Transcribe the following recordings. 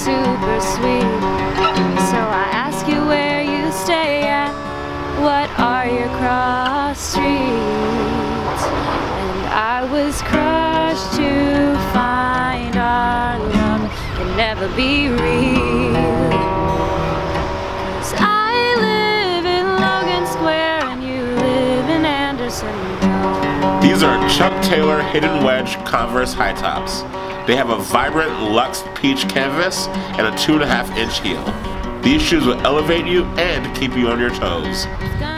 super sweet. So I ask you where you stay at, what are your cross streets? And I was crushed to find our love can never be real. 'Cause I live in Logan Square and you live in Andersonville. These are Chuck Taylor Hidden Wedge Converse high tops. They have a vibrant luxe peach canvas and a 2.5-inch heel. These shoes will elevate you and keep you on your toes.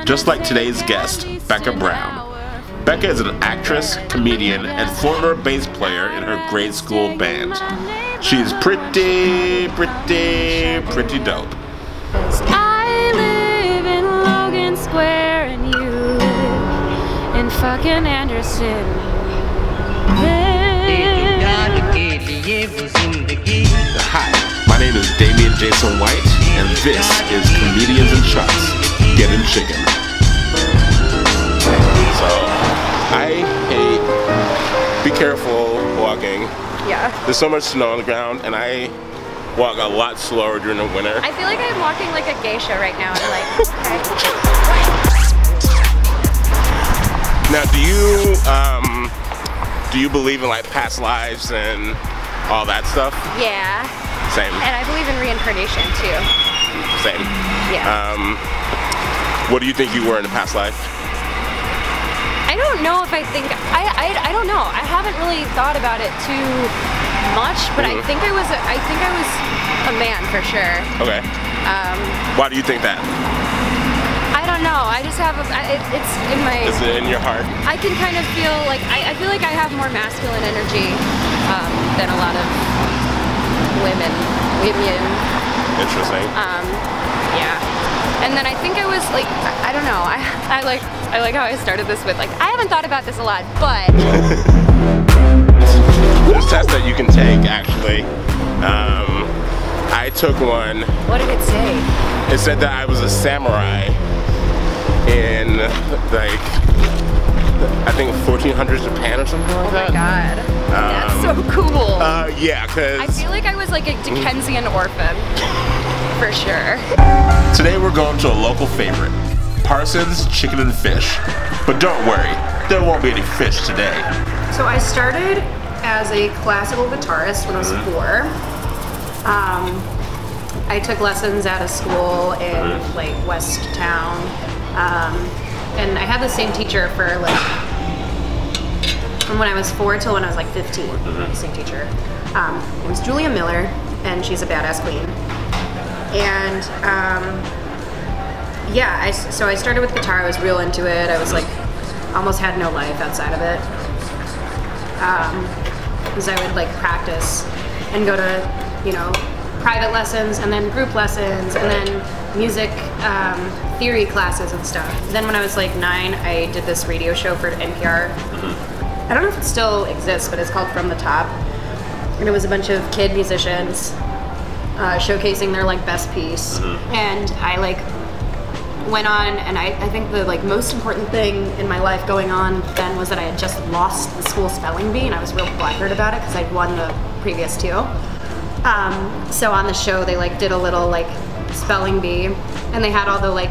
Just like today's guest, Becca Brown. Becca is an actress, comedian, and former bass player in her grade school band. She is pretty dope. I live in Logan Square and you live in fucking Anderson. Hi, my name is Damian Jason White, and this is Comedians and Chucks Getting Chicken. So, I hate, be careful walking. Yeah. There's so much snow on the ground, and I walk a lot slower during the winter. I feel like I'm walking like a geisha right now. I'm like, okay. Now, do you believe in like past lives and all that stuff? Yeah. Same. And I believe in reincarnation too. Same. Yeah. What do you think you were in a past life? I don't know if I think, I don't know. I haven't really thought about it too much, but I think I was a man for sure. Okay. Why do you think that? I don't know. I just have it's in my. Is it in your heart? I can kind of feel like I feel like I have more masculine energy than a lot of women. Interesting. Yeah. And then I think I was like, I don't know. I like how I started this with like, I haven't thought about this a lot, but there's tests that you can take actually. I took one. What did it say? It said that I was a samurai in like I think 1400s Japan or something like that. Oh my god. That's so cool. Yeah, cause I feel like I was like a Dickensian orphan. For sure. Today we're going to a local favorite, Parson's Chicken and Fish. But don't worry, there won't be any fish today. So I started as a classical guitarist when I was 4. I took lessons at a school in like West Town, and I had the same teacher for like from when I was 4 till when I was like 15. The same teacher. It was Julia Miller, and she's a badass queen. And yeah, so I started with guitar. I was real into it. I was like almost had no life outside of it. Because I would like practice and go to, you know, private lessons and then group lessons and then music theory classes and stuff. Then when I was like 9, I did this radio show for NPR. I don't know if it still exists, but it's called From the Top. And it was a bunch of kid musicians showcasing their like best piece. And I like went on, and I think the like most important thing in my life going on then was that I had just lost the school spelling bee, and I was real butthurt about it because I'd won the previous 2. So on the show they like did a little like spelling bee, and they had all the like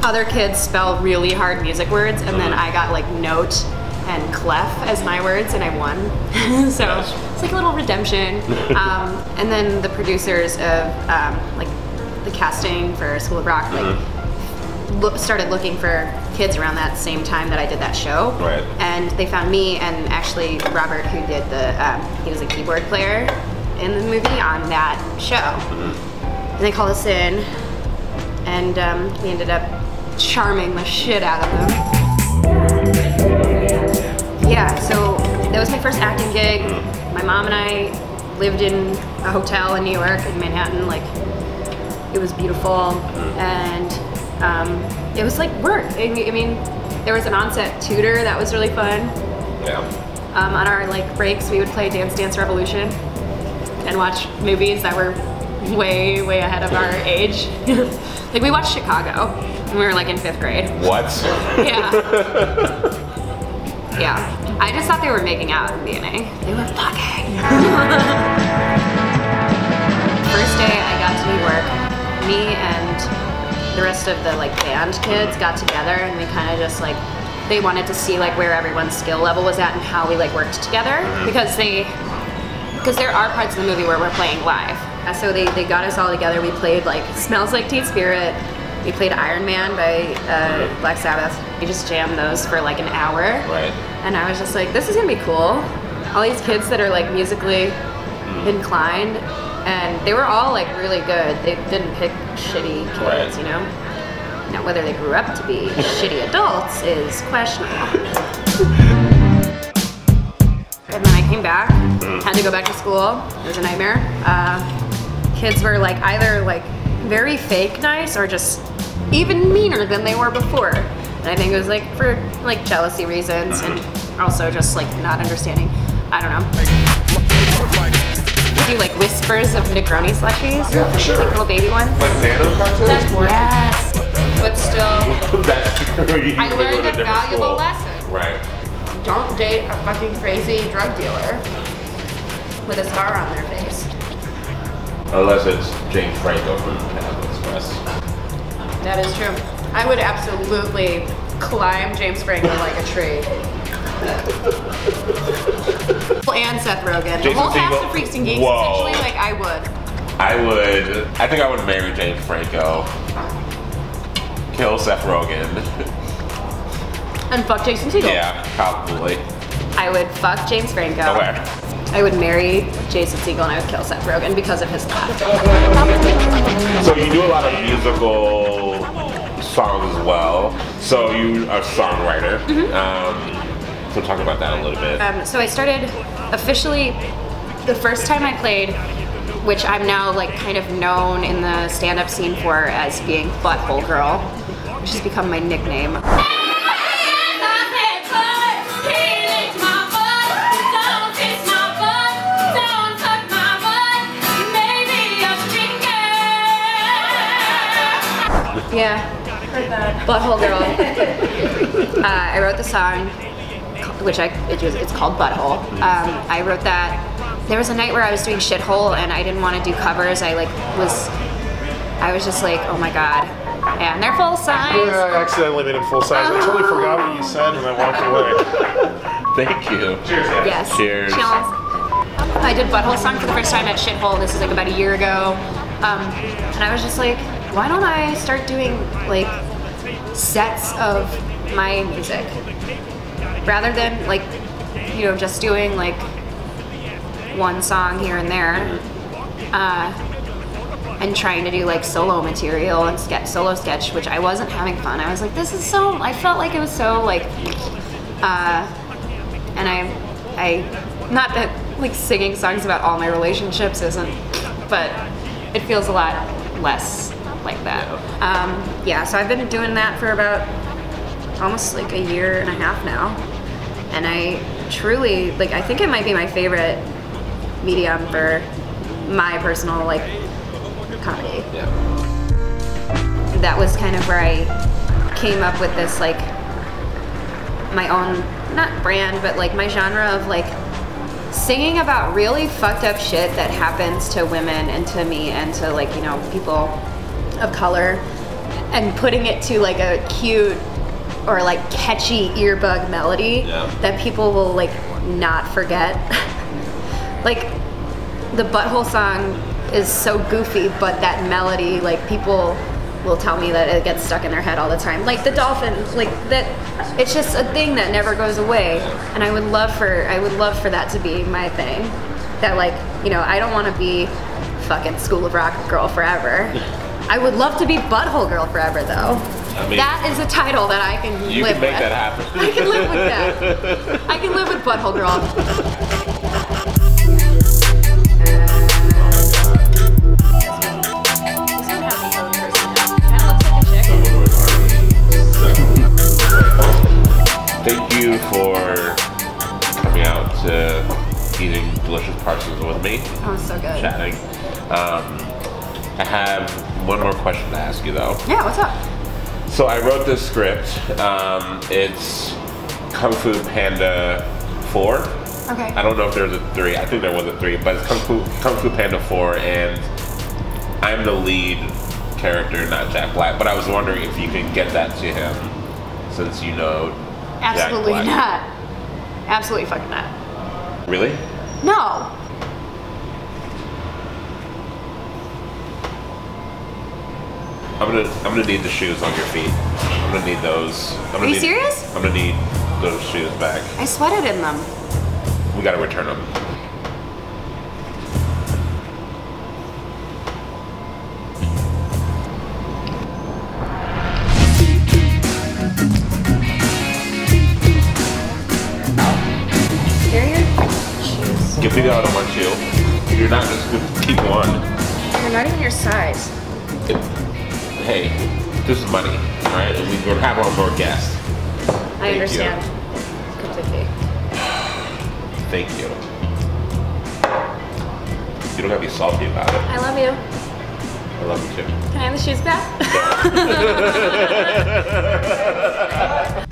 other kids spell really hard music words, and then I got like note and clef as my words, and I won. So it's like a little redemption. And then the producers of like the casting for School of Rock like started looking for kids around that same time that I did that show. Right. And they found me and actually Robert, who did the he was a keyboard player in the movie on that show. And they called us in, and we ended up charming the shit out of them. Yeah, so that was my first acting gig. My mom and I lived in a hotel in New York, in Manhattan. Like, it was beautiful, and it was like work. I mean, there was an on-set tutor that was really fun. Yeah. On our like breaks, we would play Dance Dance Revolution and watch movies that were way, way ahead of our age. Like, we watched Chicago when we were like in 5th grade. What? Yeah. Yeah. I just thought they were making out in the beginning. They were fucking. me and the rest of the like band kids got together, and we kind of just like, they wanted to see like where everyone's skill level was at and how we like worked together, because there are parts of the movie where we're playing live. So they got us all together. We played like Smells Like Teen Spirit. We played Iron Man by Black Sabbath. We just jammed those for like an hour. Right. And I was just like, this is gonna be cool. All these kids that are like musically inclined, and they were all like really good. They didn't pick shitty kids, you know? Now whether they grew up to be shitty adults is questionable. And then I came back, had to go back to school. It was a nightmare. Kids were like either like very fake nice or just even meaner than they were before. And I think it was like for like jealousy reasons and also just like not understanding. I don't know. We do like whispers of Negroni slushies. Yeah, for sure. Like little baby ones. Like nano cartoons? Yes. But still, That's true. I learned a valuable lesson. Right. Don't date a fucking crazy drug dealer with a scar on their face. Unless it's James Franco from Pineapple Express. That is true. I would absolutely climb James Franco like a tree. And Seth Rogen. The whole cast of Freaks and Geeks, essentially, like I would. I think I would marry James Franco. Kill Seth Rogen. And fuck Jason Segel. Yeah, probably. I would fuck James Franco. Okay. I would marry Jason Segel and I would kill Seth Rogen because of his laugh. So you do a lot of musical songs as well. So you are a songwriter. So talk about that a little bit. So I started officially, the first time I played, which I'm now like kind of known in the stand-up scene for as being Butthole Girl, which has become my nickname. Yeah, heard that. Butthole Girl. I wrote the song, which it's called Butthole. I wrote that. There was a night where I was doing Shithole and I didn't want to do covers. I was just like, oh my god. And they're full size. Yeah, I accidentally made it full size. I totally forgot what you said and I walked away. Thank you. Cheers. Yes. Cheers. I did Butthole song for the first time at Shithole. This is like about a year ago. And I was just like, why don't I start doing like sets of my music rather than like, you know, just doing like one song here and there, and trying to do like solo material and solo sketch, which I wasn't having fun. I was like, this is so, I felt like it was so like, and I not that like singing songs about all my relationships isn't, but it feels a lot less like that. Yeah, so I've been doing that for about almost like a year and a half now, and I truly, like, I think it might be my favorite medium for my personal like comedy. Yeah. That was kind of where I came up with this like my own, not brand, but like my genre of like singing about really fucked up shit that happens to women and to me and to like, you know, people of color, and putting it to like a cute or like catchy earbud melody that people will like not forget. Like the Butthole song is so goofy, but that melody, like people will tell me that it gets stuck in their head all the time. Like the dolphin, like that, it's just a thing that never goes away. And I would love for that to be my thing. That like, you know, I don't want to be fucking School of Rock girl forever. I would love to be Butthole Girl forever though. I mean, that is a title that I can live with. You can make that happen. I can live with that. I can live with Butthole Girl. Thank you for coming out to eating delicious Parsons with me. Oh, so good. Chatting. I have one more question to ask you though. Yeah, what's up? So I wrote this script. It's Kung Fu Panda 4. Okay. I don't know if there's a 3. I think there was a 3, but it's Kung Fu Panda 4, and I'm the lead character, not Jack Black. But I was wondering if you can get that to him, since you know Absolutely Jack Black. not. Absolutely fucking not. Really? No. I'm gonna need the shoes on your feet. I'm gonna need those. Are you serious? I'm gonna need those shoes back. I sweated in them. We gotta return them. They're your shoes. Give me the other one too. You're not just gonna keep one. They're not even your size. Hey, this is money, alright? And we're gonna have our more guests. I understand. Completely. Thank you. You don't gotta be salty about it. I love you. I love you too. Can I have the shoes back?